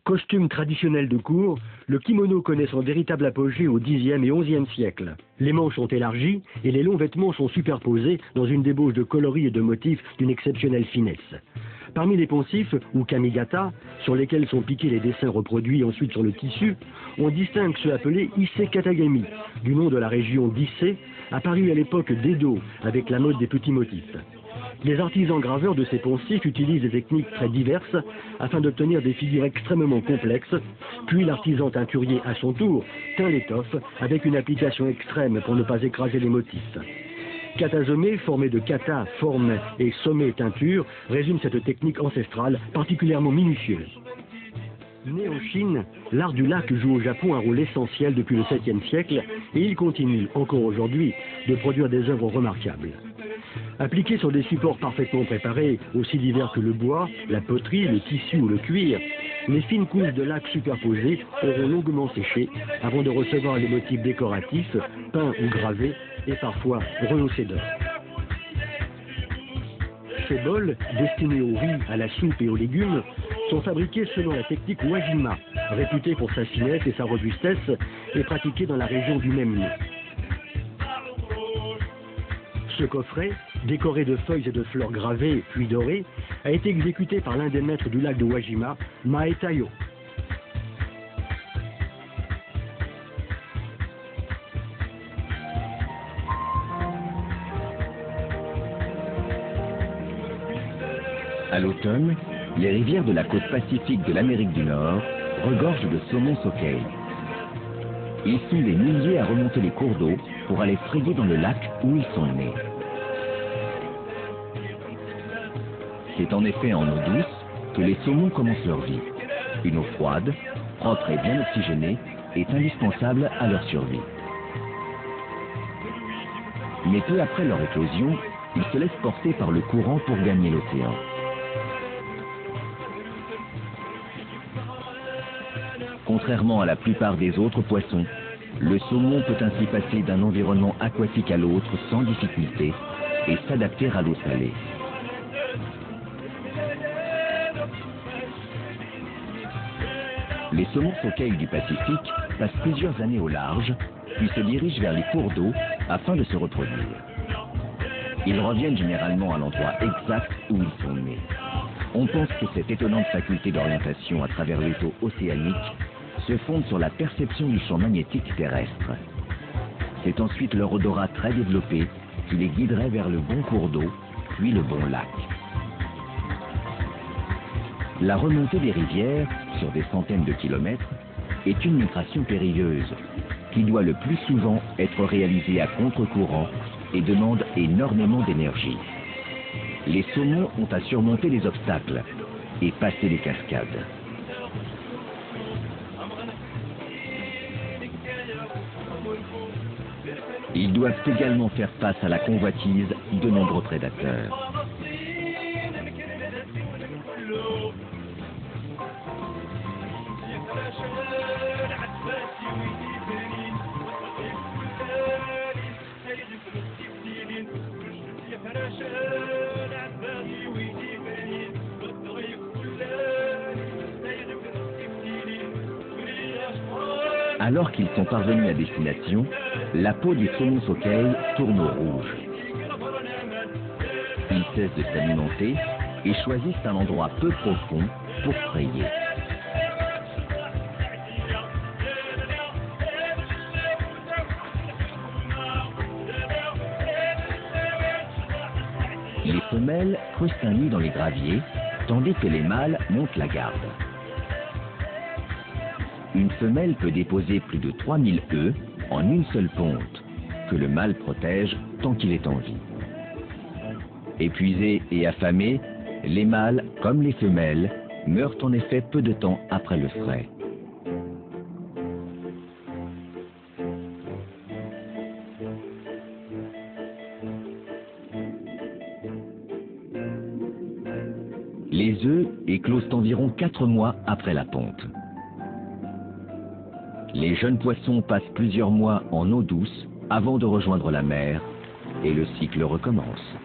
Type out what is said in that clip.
Costume traditionnel de cour, le kimono connaît son véritable apogée au Xe et XIe siècle. Les manches sont élargies et les longs vêtements sont superposés dans une débauche de coloris et de motifs d'une exceptionnelle finesse. Parmi les poncifs, ou kamigata, sur lesquels sont piqués les dessins reproduits ensuite sur le tissu, on distingue ceux appelés Issei Katagami, du nom de la région d'Issei, apparue à l'époque d'Edo, avec la mode des petits motifs. Les artisans graveurs de ces poncifs utilisent des techniques très diverses afin d'obtenir des figures extrêmement complexes, puis l'artisan teinturier à son tour teint l'étoffe avec une application extrême pour ne pas écraser les motifs. Katazome, formé de kata, forme, et some, teinture, résume cette technique ancestrale particulièrement minutieuse. Né en Chine, l'art du lac joue au Japon un rôle essentiel depuis le 7e siècle et il continue, encore aujourd'hui, de produire des œuvres remarquables. Appliqués sur des supports parfaitement préparés, aussi divers que le bois, la poterie, le tissu ou le cuir, les fines couches de lac superposées auront longuement séché avant de recevoir les motifs décoratifs, peints ou gravés, et parfois rehaussés d'or. Ces bols, destinés au riz, à la soupe et aux légumes, sont fabriqués selon la technique Wajima, réputée pour sa finesse et sa robustesse, et pratiquée dans la région du même nom. Ce coffret, décoré de feuilles et de fleurs gravées puis dorées, a été exécuté par l'un des maîtres du lac de Wajima, Mae Tayo. À l'automne, les rivières de la côte pacifique de l'Amérique du Nord regorgent de saumons sockeye. Ils sont des milliers à remonter les cours d'eau pour aller frayer dans le lac où ils sont nés. C'est en effet en eau douce que les saumons commencent leur vie. Une eau froide, propre et bien oxygénée est indispensable à leur survie. Mais peu après leur éclosion, ils se laissent porter par le courant pour gagner l'océan. Contrairement à la plupart des autres poissons, le saumon peut ainsi passer d'un environnement aquatique à l'autre sans difficulté et s'adapter à l'eau salée. Les saumons sockeye du Pacifique passent plusieurs années au large, puis se dirigent vers les cours d'eau afin de se reproduire. Ils reviennent généralement à l'endroit exact où ils sont nés. On pense que cette étonnante faculté d'orientation à travers les eaux océaniques se fonde sur la perception du champ magnétique terrestre. C'est ensuite leur odorat très développé qui les guiderait vers le bon cours d'eau, puis le bon lac. La remontée des rivières, sur des centaines de kilomètres, est une migration périlleuse qui doit le plus souvent être réalisée à contre-courant et demande énormément d'énergie. Les saumons ont à surmonter les obstacles et passer les cascades. Ils doivent également faire face à la convoitise de nombreux prédateurs. Alors qu'ils sont parvenus à destination, la peau des saumons sockeye tourne au rouge. Ils cessent de s'alimenter et choisissent un endroit peu profond pour frayer. Les femelles creusent un nid dans les graviers, tandis que les mâles montent la garde. Une femelle peut déposer plus de 3000 œufs en une seule ponte, que le mâle protège tant qu'il est en vie. Épuisés et affamés, les mâles, comme les femelles, meurent en effet peu de temps après le frai. Les œufs éclosent environ 4 mois après la ponte. Les jeunes poissons passent plusieurs mois en eau douce avant de rejoindre la mer et le cycle recommence.